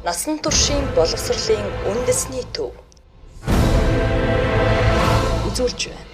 Насан туршийн боловсролын үндэсний төв. Үзүүлж байна.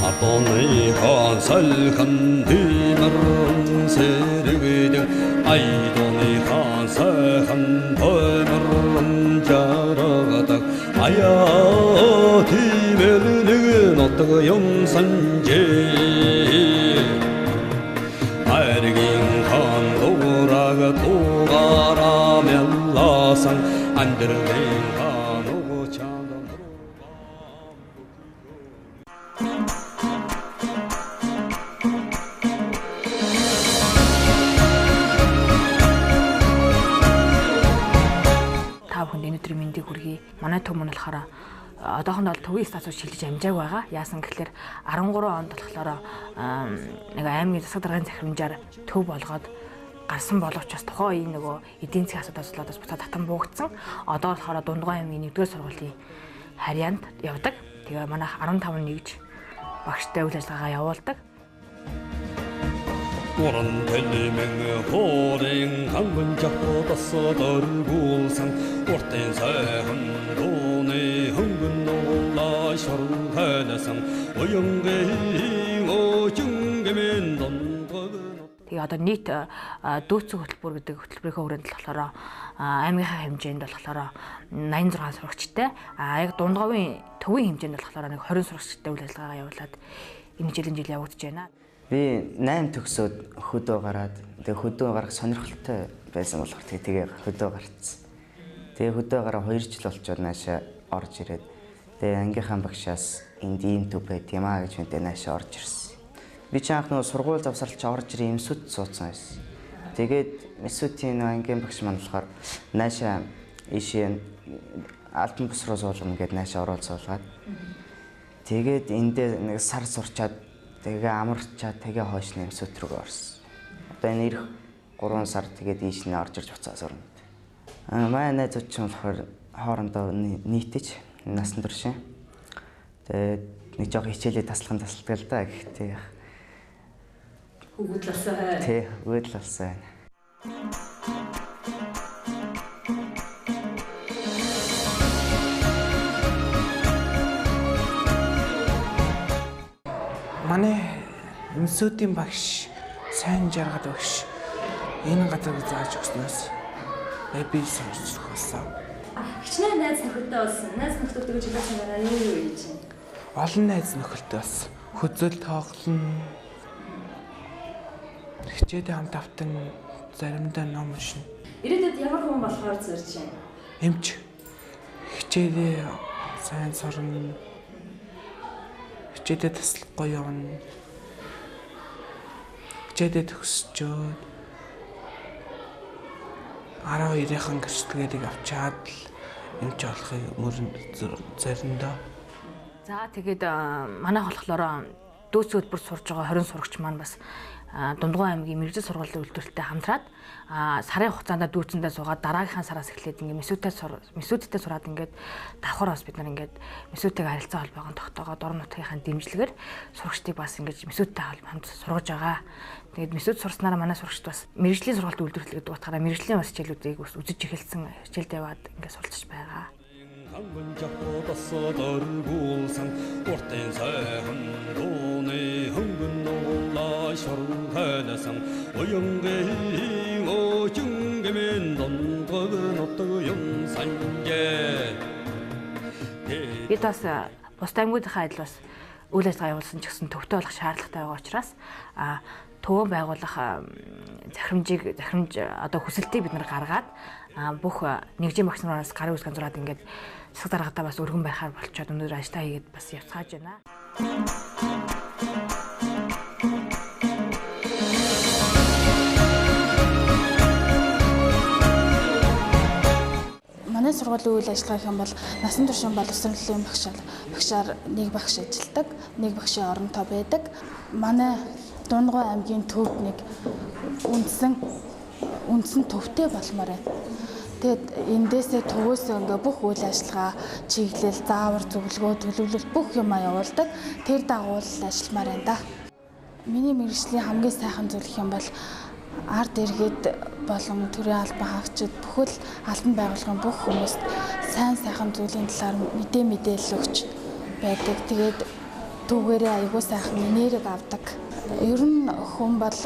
Adonai Hasalkan Dimarun Serigid Aidoni Hasalkan Dimarun Jaratak Ayati Melnig Notak Yomsanje Airgin Khan Doraga Togara Melasan Anderlin Khan Ochaga Өнөөдөр мэндийг хүргэе. Манай төв мөн болохоор одоохондоо төвийн статус шилжиж амжааг байгаа. Яасан гэхээр 13 онд болохоор нэг аймгийн засаг даргын захирамжаар төв болгоод гарсан боловч бас тухайн үеийн нөгөө эдийн засгийн асуудлаас буцаад татан буугдсан. Одоо болохоор Дундгой аймгийн 1-р сургуулийн харьяанд явдаг. Тэгээ манайх 15 нэгж багштай үйл ажиллагаагаа явуулдаг. Уран төлөмөн хоорын ханган жапотасо дөргүүлсэн уртын сайхан дууны хөнгөн нуулаа шорхайлсан уянгийн очингэмэн дондгоо. Тэгээ одоо нийт дүүцэг хөтөлбөр гэдэг хөтөлбөрийнхөө хүрээнд болохоор аймгийнхаа хэмжээнд болохоор 86 сурагчтай, яг Дундговын төвийн хэмжээнд болохоор нэг 20 сурагчтай үйл ажиллагаагаа явуулаад энэ жил явагдаж байна. Би 8 төгсөөд хөдөө гараад тэгээ хөдөө гарах сонирхолтой байсан болохоор тэгээ хөдөө гарцсан. Тэгээ хөдөө гараа 2 жил болчиход наашаа орж ирээд тэгээ ангийнхаа багшаас энд ийм төв байт юм аа гэж мэдээ наашаа орж ирсэн. Би ч анх нөгөө сургууль завсарлч орж ирээ эмсүд суудсан байсан. Тэгээд эмсүдийн ангийн багш маань болохоор наашаа ийшээ альбан бус руу суулгана гэдээ наашаа оролцуулгаад тэгээд эндээ нэг сар сурчаад тэгээ амарчаад тэгээ хойш нэмсөт рүү орсон. Одоо энэ ирэх 3 сар тэгээд ийш нь орж ирж буцаа сурна. Манай найзууд ч болохоор хоорондоо нийтэж насан туршийн. Тэгээд нэг жоох хичээлээ тасалдаг л да гэхдээ Үгэл болсон. Тий, үгэл болсон. Манай эмсүүдийн багш сайн жаргад багш энэ газарыг зааж өгснөөс би сонсох болсон. Хичнээн найз нөхөдтэй болсон. Найз нөхдөд гэж хэлсэн байгаа юу гэж байна? Олон найз нөхөлтэй болсон. Хөзөл тоглоно. Хичээдээ хамт автан заримдаа ном уншина. Ирээдүйд ямар хүн болохоор зорж байна? Эмч. Хичээдээ сайн сурна. Хичээдээ таслахгүй явна. Хичээдээ төгсчөөд 12-ийн гэрчлэгийг авчаад эмч болохыг мөрөнд заримдаа. За тэгээд манайх болохоор дүүцэг хөтөлбөр сурж байгаа 20 сурагч маань бас Дундгой аймгийн мэргэжил сургуулийн үйлдвэртэй хамтраад сарын хугацаанд дүүцэндээ суугаад дараагийнхаа сараас эхлээд месүүдтэй сураад ингээд давхар бас бид нар ингээд месүүдтэйг харилцаа холбоогоо тогтоогоод орон нутгийнхаа дэмжлэгээр сурагчдыг бас ингээд месүүдтэй хамт сургаж байгаа. Тэгээд месүүд сурснараа манай сурагчд бас мэргэжлийн сургуульд үйлдвэрлэдэг гэдэг утгаараа мэргэжлийн бас хичээлүүдийг бас үзэж эхэлсэн хичээлд яваад ингээд суралцж байгаа. Ханган жапотасо дөргүүлсэн уртын сайхан дууны хөнгөн нуулаа шорхайлсан уянгийн очингэмэн дондгоо нутаг юм санжээ. Бид бас бус аймагуудынхаа адил бас үйл ажиллагаа явуулсан ч гэсэн төвтэй болох шаардлагатай байгаа учраас төвөө байгуулах захирамж одоо хүсэлтийг бид нар гаргаад бүх нэгжийн багш нараас гарын үсгэн зураад ингээд засаг даргатаа бас өргөн байхаар болчиход өнөөдөр ажиллаа хийгээд бас явцгааж байна. манай сургуулийн үйл ажиллагаа гэх юм бол насан туршийн боловсролын багшаар нэг багш ажилладаг, нэг багшийн оронтой байдаг. Манай Дундгой аймгийн төвд нэг үндсэн төвтэй болмоор байна. Тэгэд эндээсээ төвөөсөө ингээ бүх үйл ажиллагаа, чиглэл, заавар, зөвлөгөө, төлөвлөлт бүх юм явуулдаг. Тэр дагуу ажилламаар байна да. Миний мэргэжлийн хамгийн сайхан зүйл гэх юм бол ард иргэд болон төрийн албан хаагчид бүхэл албан байгууллагын бүх хүмүүст сайхан зүйлийн талаар мэдээлэл өгч байдаг. Тэгээд түүгээрээ аягүй сайхан нэрэг авдаг. Ер нь хүн бол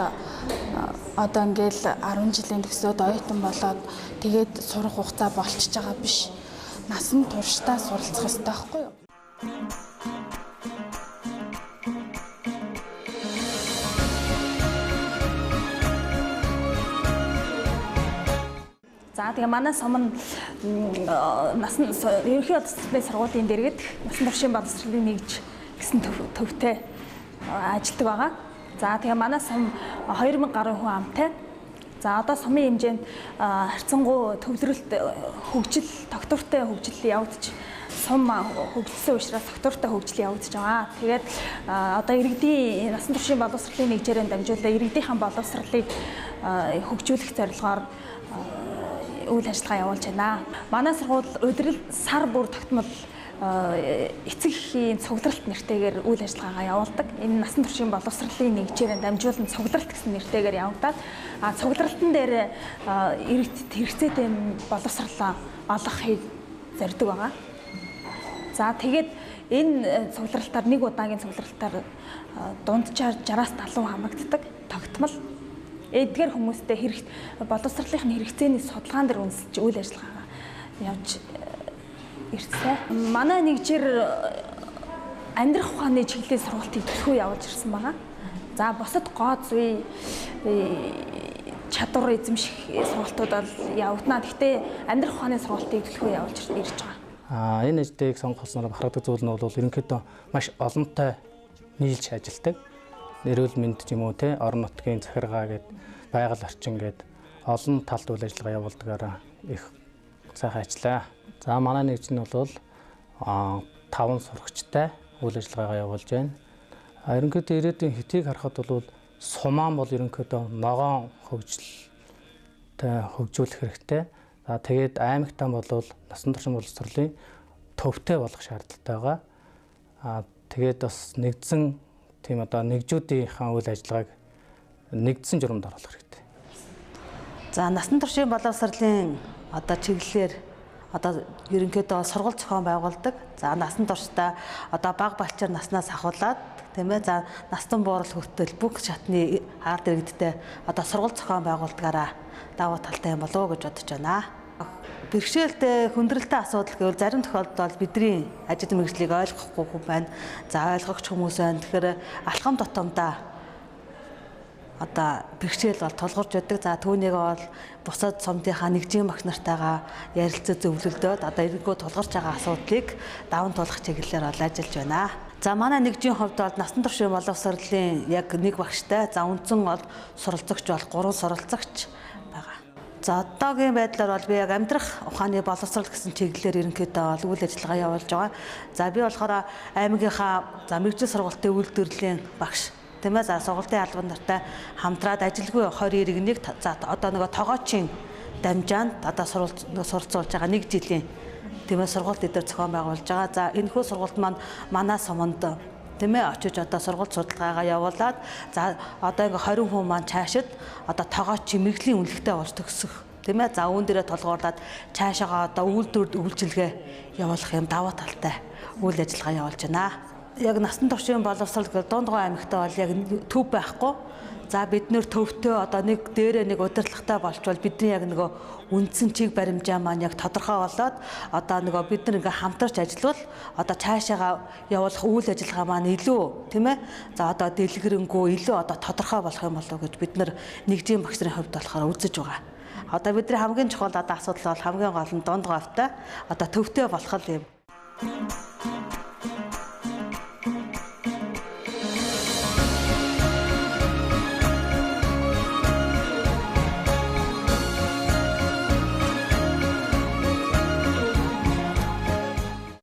одоо ингээл 10 жилийн төгсөөд оюутан болоод тэгээд сурах хугацаа болчихж байгаа биш. Насан туршдаа суралцах хэрэгтэй байхгүй юу? За тэгээ манай сум нь ерөнхий боловсролын сургуулийн дэргэд насан туршийн боловсролын нэгж гэсэн төвтэй ажилладаг байгаа. За тэгээ манай сум 2000 гаруй хүн амтай. За одоо сумын хэмжээнд харьцангуй төвлөрөлт хөгжил, тогтвортой хөгжил явагдаж сум хөгжсөн учраас тогтвортой хөгжил явагдаж байгаа. Тэгээд одоо иргэдийн насан туршийн боловсролын нэгжээрээ дамжуулаад иргэдийнхэн боловсролыг хөгжүүлэх зорилгоор үйл ажиллагаа явуулж байна. Манай сургууль өдрөл сар бүр тогтмол эцэг эхийн цугларалт нэртэйгээр үйл ажиллагаагаа явуулдаг. Энэ насан туршийн боловсролын нэгжээр дамжуулан цугларалт гэсэн нэртэйгээр явагдаад цугларалтын дээр иргэдэд хэрэгцээтэй боловсролоо олгохыг зорддог байгаа. За тэгээд энэ цугларалтаар нэг удаагийн цугларалтаар дунджаар 60-аас 70 хамагддаг тогтмол эдгээр хүмүүстэй боловсролын хэрэгцээний судалгаан дээр үндэслэж үйл ажиллагаагаа явж ирсэн. Манай нэгжээр амьдрах ухааны чиглэлийн сургалтыг төлхөө явуулж ирсэн байгаа. За бусад гоо зүй чадвар эзэмших сургалтууд бол явагдана. Гэхдээ амьдрах ухааны сургалтыг төлхөө явуулж ирж байгаа. Энэ ажлыг сонгохлосноор харагддаг зүйл нь бол ерөнхийдөө маш олонтой нийлж ажилтдаг. Эрүүл мэнд ч юм уу те орон нутгийн захиргаа гээд байгаль орчин гээд олон талд үйл ажиллагаа явуулдагаараа их сайхан ажиллаа. За манай нэгж нь бол 5 сурагчтай үйл ажиллагаагаа явуулж байна. Ерөнхийдөө ирээдүйн хэтийг харахад бол сумаан бол ерөнхийдөө ногоон хөгжүүлэх хэрэгтэй. За тэгээд аймагтаа бол насан туршийн боловсролын төвтэй болох шаардлагатай байгаа. Тэгээд бас нэгдсэн тийм одоо нэгжүүдийнхээ үйл ажиллагааг нэгдсэн журамд оруулах хэрэгтэй. За насан туршийн боловсролын одоо чиглэлээр одоо ерөнхийдөө сургууль зохион байгуулдаг. За насан туршдаа одоо бага балчаар наснаас ахуулаад тийм ээ. За настан буурал хүртэл бүх шатны ард иргэдтэй одоо сургууль зохион байгуулдгаараа давуу талтай юм болов уу гэж бодож байна. Бэрхшээлтэй хүндрэлтэй асуудал гэвэл зарим тохиолдолд бидний ажил мэргэжлийг ойлгохгүй хүн байна. За ойлгогч хүмүүс байна. Тэгэхээр алхам тутамдаа одоо бэрхшээл бол тулгарч байдаг. За түүнийг бол бусад сумдынхаа нэгжийн багш нартайгаа ярилцаж зөвлөлдөөд одоо иргэнгөө тулгарч байгаа асуудлыг даван туулах чиглэлээр бол ажиллаж байна. За манай нэгжийн хувьд бол насан туршийн боловсролын яг нэг багштай. За үндсэн бол суралцагч бол 3 суралцагч байгаа. За одоогийн байдлаар бол би яг амьдрах ухааны боловсрол гэсэн чиглэлээр ерөнхийдөө бол үйл ажиллагаа явуулж байгаа. За би болохоор аймагийнхаа за мэргэжил сургуулийн үйлдвэрлэлийн багш тийм ээ. За сургуулийн албан нартай хамтраад ажилгүй 20 иргэнийг за одоо нөгөө тогоочийн дамжаанд одоо суралцуулж байгаа 1 жилийн тийм ээ сургууль дээр зохион байгуулж байгаа. За энэхүү сургуульд манай суманд тийм ээ очиж одоо сургууль судалгаагаа явуулаад за одоо ингээ 20 хүн маань цаашид одоо тогоочийн мэргэжлийн үнэлгээтэй болж төгсөх тийм ээ. За үүн дээрээ толгуурлаад цаашаага одоо үйлдвэрлэлгээ явуулах юм даваа талтай үйл ажиллагаа явуулж байна. Яг насан туршийн боловсрол гэдэг Дундгой аймагтаа бол яг төв байхгүй. За бид нэр төвтэй одоо нэг дээрээ нэг удирдлагатай болчвол бидний яг нөгөө үндсэн чиг баримжаа маань яг тодорхой болоод одоо нөгөө бид нар ингээ хамтарч ажиллавал одоо цаашаага явуулах үйл ажиллагаа маань илүү тийм ээ. За одоо дэлгэрэнгүй илүү одоо тодорхой болох юм болов уу гэж бид нар нэгжийн багш нарын хувьд болохоор үзэж байгаа. Одоо бидний хамгийн чухал одоо асуудал бол хамгийн гол нь Дундгойтой одоо төвтэй болох юм.